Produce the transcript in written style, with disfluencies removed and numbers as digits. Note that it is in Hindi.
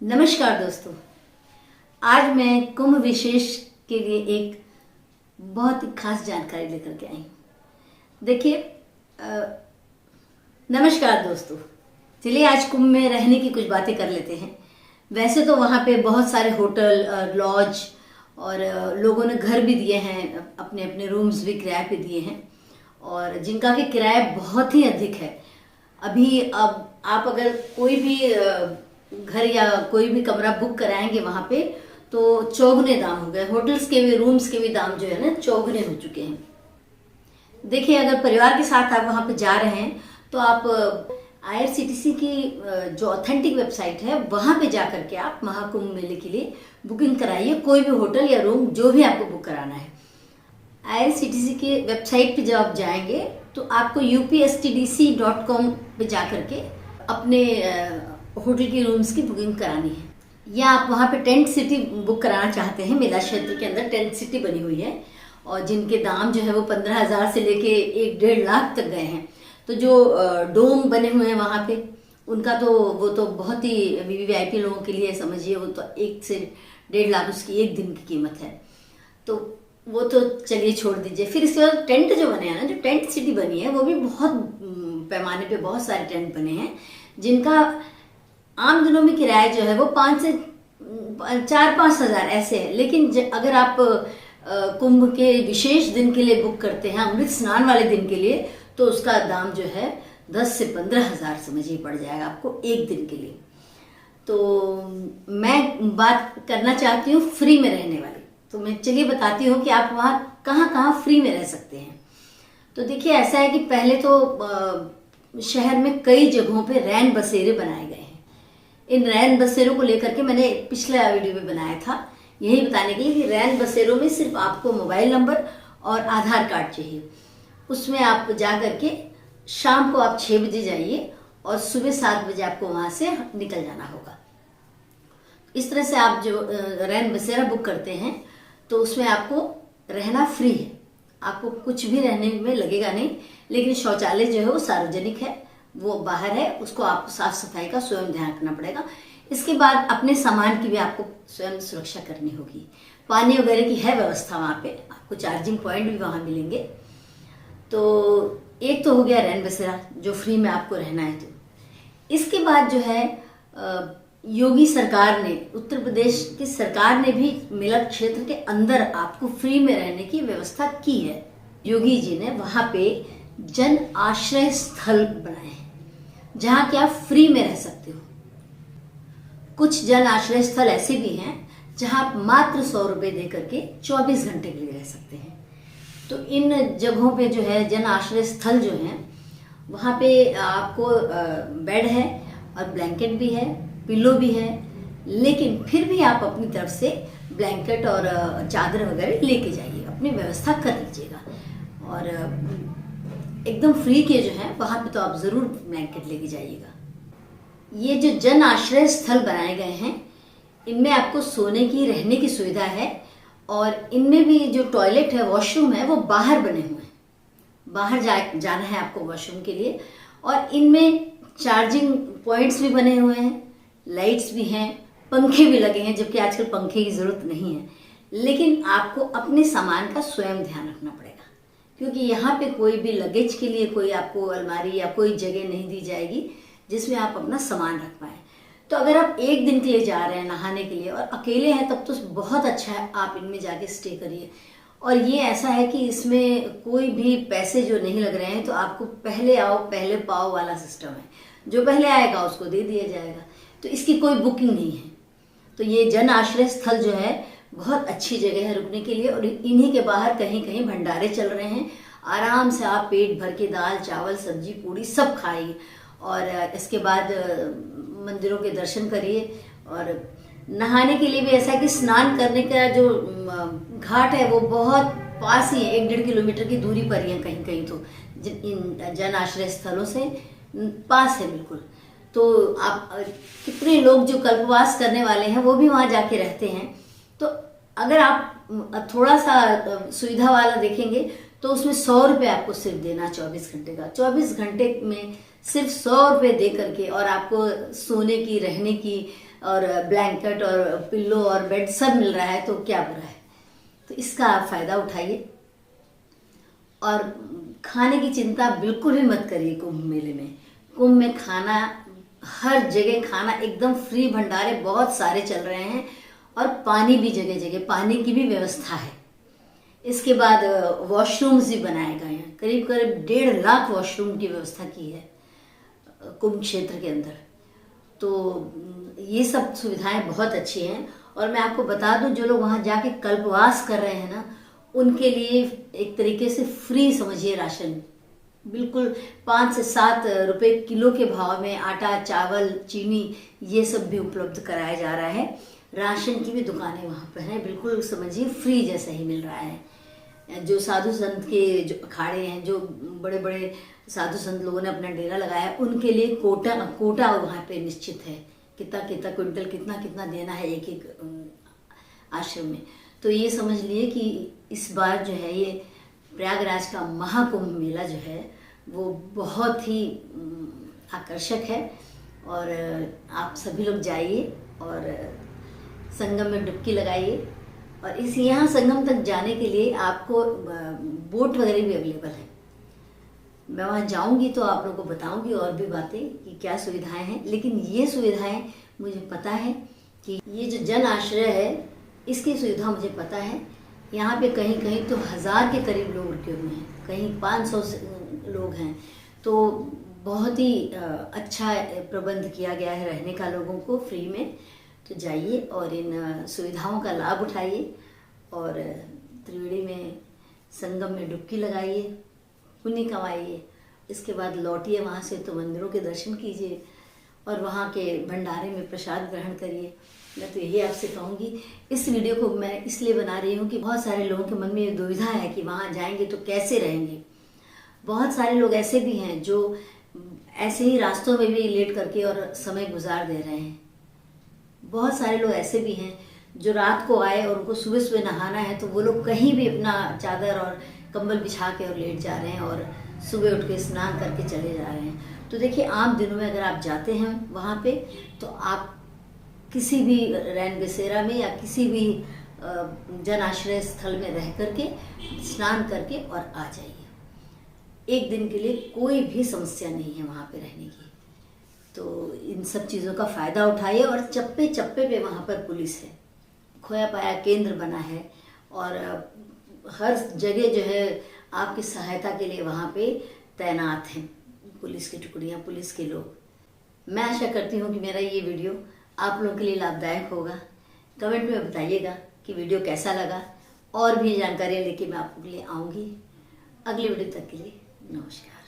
नमस्कार दोस्तों। आज मैं कुंभ विशेष के लिए एक बहुत ही खास जानकारी लेकर के आई हूँ। देखिए, नमस्कार दोस्तों। चलिए आज कुंभ में रहने की कुछ बातें कर लेते हैं। वैसे तो वहाँ पे बहुत सारे होटल, लॉज और लोगों ने घर भी दिए हैं, अपने अपने रूम्स भी किराए पे दिए हैं और जिनका कि किराया बहुत ही अधिक है। अभी अब आप अगर कोई भी घर या कोई भी कमरा बुक कराएंगे वहाँ पे तो चौगुने दाम हो गए। होटल्स के भी, रूम्स के भी दाम जो है ना चौगुने हो चुके हैं। देखिए, अगर परिवार के साथ आप वहाँ पे जा रहे हैं तो आप आईआरसीटीसी की जो ऑथेंटिक वेबसाइट है वहाँ पे जा करके आप महाकुंभ मेले के लिए बुकिंग कराइए। कोई भी होटल या रूम जो भी आपको बुक कराना है, आईआरसीटीसी की वेबसाइट पे जब आप जाएंगे तो आपको upstdc.com पे जा करके अपने होटल की रूम्स की बुकिंग करानी है। या आप वहाँ पे टेंट सिटी बुक कराना चाहते हैं, मेला क्षेत्र के अंदर टेंट सिटी बनी हुई है और जिनके दाम जो है वो 15,000 से लेके 1-1.5 लाख तक गए हैं। तो जो डोम बने हुए हैं वहाँ पे, उनका तो वो तो बहुत ही वीवीआईपी लोगों के लिए समझिए, वो तो 1 से 1.5 लाख उसकी एक दिन की कीमत है। तो वो तो चलिए छोड़ दीजिए। फिर इसके बाद टेंट जो बने हैं ना, जो टेंट सिटी बनी है वो भी बहुत पैमाने पे बहुत सारे टेंट बने हैं जिनका आम दिनों में किराया जो है वो 5 से 4-5 हजार ऐसे है। लेकिन अगर आप कुंभ के विशेष दिन के लिए बुक करते हैं, अमृत स्नान वाले दिन के लिए, तो उसका दाम जो है 10 से 15 हजार समझिए पड़ जाएगा आपको एक दिन के लिए। तो मैं बात करना चाहती हूँ फ्री में रहने वाली। तो मैं चलिए बताती हूँ कि आप वहाँ कहाँ कहाँ फ्री में रह सकते हैं। तो देखिए, ऐसा है कि पहले तो शहर में कई जगहों पे रैन बसेरे बनाए गए हैं। इन रैन बसेरों को लेकर के मैंने पिछला वीडियो में बनाया था, यही बताने के लिए कि रैन बसेरों में सिर्फ आपको मोबाइल नंबर और आधार कार्ड चाहिए। उसमें आप जा करके शाम को आप 6 बजे जाइए और सुबह 7 बजे आपको वहां से निकल जाना होगा। इस तरह से आप जो रैन बसेरा बुक करते हैं तो उसमें आपको रहना फ्री है, आपको कुछ भी रहने में लगेगा नहीं। लेकिन शौचालय जो है वो सार्वजनिक है, वो बाहर है, उसको आपको साफ सफाई का स्वयं ध्यान रखना पड़ेगा। इसके बाद अपने सामान की भी आपको स्वयं सुरक्षा करनी होगी। पानी वगैरह की है व्यवस्था वहाँ पे, आपको चार्जिंग पॉइंट भी वहाँ मिलेंगे। तो एक तो हो गया रैन बसेरा जो फ्री में आपको रहना है। तो इसके बाद जो है योगी सरकार ने, उत्तर प्रदेश की सरकार ने भी मेला क्षेत्र के अंदर आपको फ्री में रहने की व्यवस्था की है। योगी जी ने वहां पे जन आश्रय स्थल बनाए हैं जहां कि आप फ्री में रह सकते हो। कुछ जन आश्रय स्थल ऐसे भी हैं जहां आप मात्र 100 रुपए दे करके 24 घंटे के लिए रह सकते हैं। तो इन जगहों पे जो है जन आश्रय स्थल जो है वहां पे आपको बेड है और ब्लैंकेट भी है, पिलो भी है, लेकिन फिर भी आप अपनी तरफ से ब्लैंकेट और चादर वगैरह लेके जाइए, अपनी व्यवस्था कर लीजिएगा। और एकदम फ्री के जो है वहां पे तो आप जरूर ब्लैंकेट लेके जाइएगा। ये जो जन आश्रय स्थल बनाए गए हैं इनमें आपको सोने की, रहने की सुविधा है और इनमें भी जो टॉयलेट है, वॉशरूम है, वो बाहर बने हुए हैं। बाहर जाना है आपको वॉशरूम के लिए। और इनमें चार्जिंग पॉइंट्स भी बने हुए हैं, लाइट्स भी हैं, पंखे भी लगे हैं, जबकि आजकल पंखे की जरूरत नहीं है। लेकिन आपको अपने सामान का स्वयं ध्यान रखना पड़ेगा क्योंकि यहाँ पे कोई भी लगेज के लिए कोई आपको अलमारी या कोई जगह नहीं दी जाएगी जिसमें आप अपना सामान रख पाए। तो अगर आप एक दिन के लिए जा रहे हैं नहाने के लिए और अकेले हैं तब तो बहुत अच्छा है, आप इनमें जाके स्टे करिए। और ये ऐसा है कि इसमें कोई भी पैसे जो नहीं लग रहे हैं, तो आपको पहले आओ पहले पाओ वाला सिस्टम है। जो पहले आएगा उसको दे दिया जाएगा, तो इसकी कोई बुकिंग नहीं है। तो ये जन आश्रय स्थल जो है बहुत अच्छी जगह है रुकने के लिए। और इन्हीं के बाहर कहीं कहीं भंडारे चल रहे हैं, आराम से आप पेट भर के दाल चावल सब्जी पूड़ी सब खाइए और इसके बाद मंदिरों के दर्शन करिए। और नहाने के लिए भी ऐसा है कि स्नान करने का जो घाट है वो बहुत पास ही है, 1-1.5 किलोमीटर की दूरी पर ही है कहीं कहीं तो इन जन आश्रय स्थलों से पास है बिल्कुल। तो आप कितने लोग जो कल्पवास करने वाले हैं वो भी वहां जाके रहते हैं। तो अगर आप थोड़ा सा सुविधा वाला देखेंगे तो उसमें 100 रुपये आपको सिर्फ देना 24 घंटे का। 24 घंटे में सिर्फ 100 रुपये दे करके और आपको सोने की, रहने की और ब्लैंकेट और पिल्लो और बेड सब मिल रहा है, तो क्या बुरा है। तो इसका आप फायदा उठाइए और खाने की चिंता बिल्कुल भी मत करिए। कुंभ मेले में, कुंभ में खाना, हर जगह खाना एकदम फ्री, भंडारे बहुत सारे चल रहे हैं और पानी भी जगह जगह, पानी की भी व्यवस्था है। इसके बाद वॉशरूम्स भी बनाए गए हैं, करीब करीब 1.5 लाख वॉशरूम की व्यवस्था की है कुंभ क्षेत्र के अंदर। तो ये सब सुविधाएं बहुत अच्छी हैं। और मैं आपको बता दूं, जो लोग वहां जाके कल्पवास कर रहे हैं ना, उनके लिए एक तरीके से फ्री समझिए राशन, बिल्कुल 5 से 7 रुपए किलो के भाव में आटा, चावल, चीनी ये सब भी उपलब्ध कराया जा रहा है। राशन की भी दुकानें वहाँ पर हैं, बिल्कुल समझिए फ्री जैसा ही मिल रहा है। जो साधु संत के जो अखाड़े हैं, जो बड़े बड़े साधु संत लोगों ने अपना डेरा लगाया है, उनके लिए कोटा वहाँ पे निश्चित है, कितना कितना क्विंटल, कितना कितना देना है एक एक आश्रम में। तो ये समझ लिए कि इस बार जो है ये प्रयागराज का महाकुंभ मेला जो है वो बहुत ही आकर्षक है। और आप सभी लोग जाइए और संगम में डुबकी लगाइए। और इस यहाँ संगम तक जाने के लिए आपको बोट वगैरह भी अवेलेबल है। मैं वहाँ जाऊँगी तो आप लोगों को बताऊँगी और भी बातें कि क्या सुविधाएं हैं। लेकिन ये सुविधाएं मुझे पता है कि ये जो जन आश्रय है, इसकी सुविधा मुझे पता है। यहाँ पे कहीं कहीं तो 1000 के करीब लोग रुके हुए हैं, कहीं 500 लोग हैं। तो बहुत ही अच्छा प्रबंध किया गया है रहने का लोगों को फ्री में। तो जाइए और इन सुविधाओं का लाभ उठाइए और त्रिवेणी में संगम में डुबकी लगाइए, पुण्य कमाइए। इसके बाद लौटिए वहाँ से तो मंदिरों के दर्शन कीजिए और वहाँ के भंडारे में प्रसाद ग्रहण करिए। मैं तो यही आपसे कहूँगी। इस वीडियो को मैं इसलिए बना रही हूँ कि बहुत सारे लोगों के मन में ये दुविधा है कि वहाँ जाएंगे तो कैसे रहेंगे। बहुत सारे लोग ऐसे भी हैं जो ऐसे ही रास्तों में भी लेट करके और समय गुजार दे रहे हैं। बहुत सारे लोग ऐसे भी हैं जो रात को आए और उनको सुबह सुबह नहाना है, तो वो लोग कहीं भी अपना चादर और कंबल बिछा के और लेट जा रहे हैं और सुबह उठ के स्नान करके चले जा रहे हैं। तो देखिए, आम दिनों में अगर आप जाते हैं वहाँ पे, तो आप किसी भी रैन बसेरा में या किसी भी जन आश्रय स्थल में रह करके स्नान करके और आ जाइए। एक दिन के लिए कोई भी समस्या नहीं है वहाँ पे रहने की। तो इन सब चीज़ों का फ़ायदा उठाइए। और चप्पे चप्पे पे वहाँ पर पुलिस है, खोया पाया केंद्र बना है और हर जगह जो है आपकी सहायता के लिए वहाँ पे तैनात हैं पुलिस की टुकड़ियाँ, पुलिस के लोग। मैं आशा करती हूँ कि मेरा ये वीडियो आप लोगों के लिए लाभदायक होगा। कमेंट में बताइएगा कि वीडियो कैसा लगा। और भी जानकारियाँ लेके मैं आपके लिए आऊँगी। अगले वीडियो तक के लिए नमस्कार।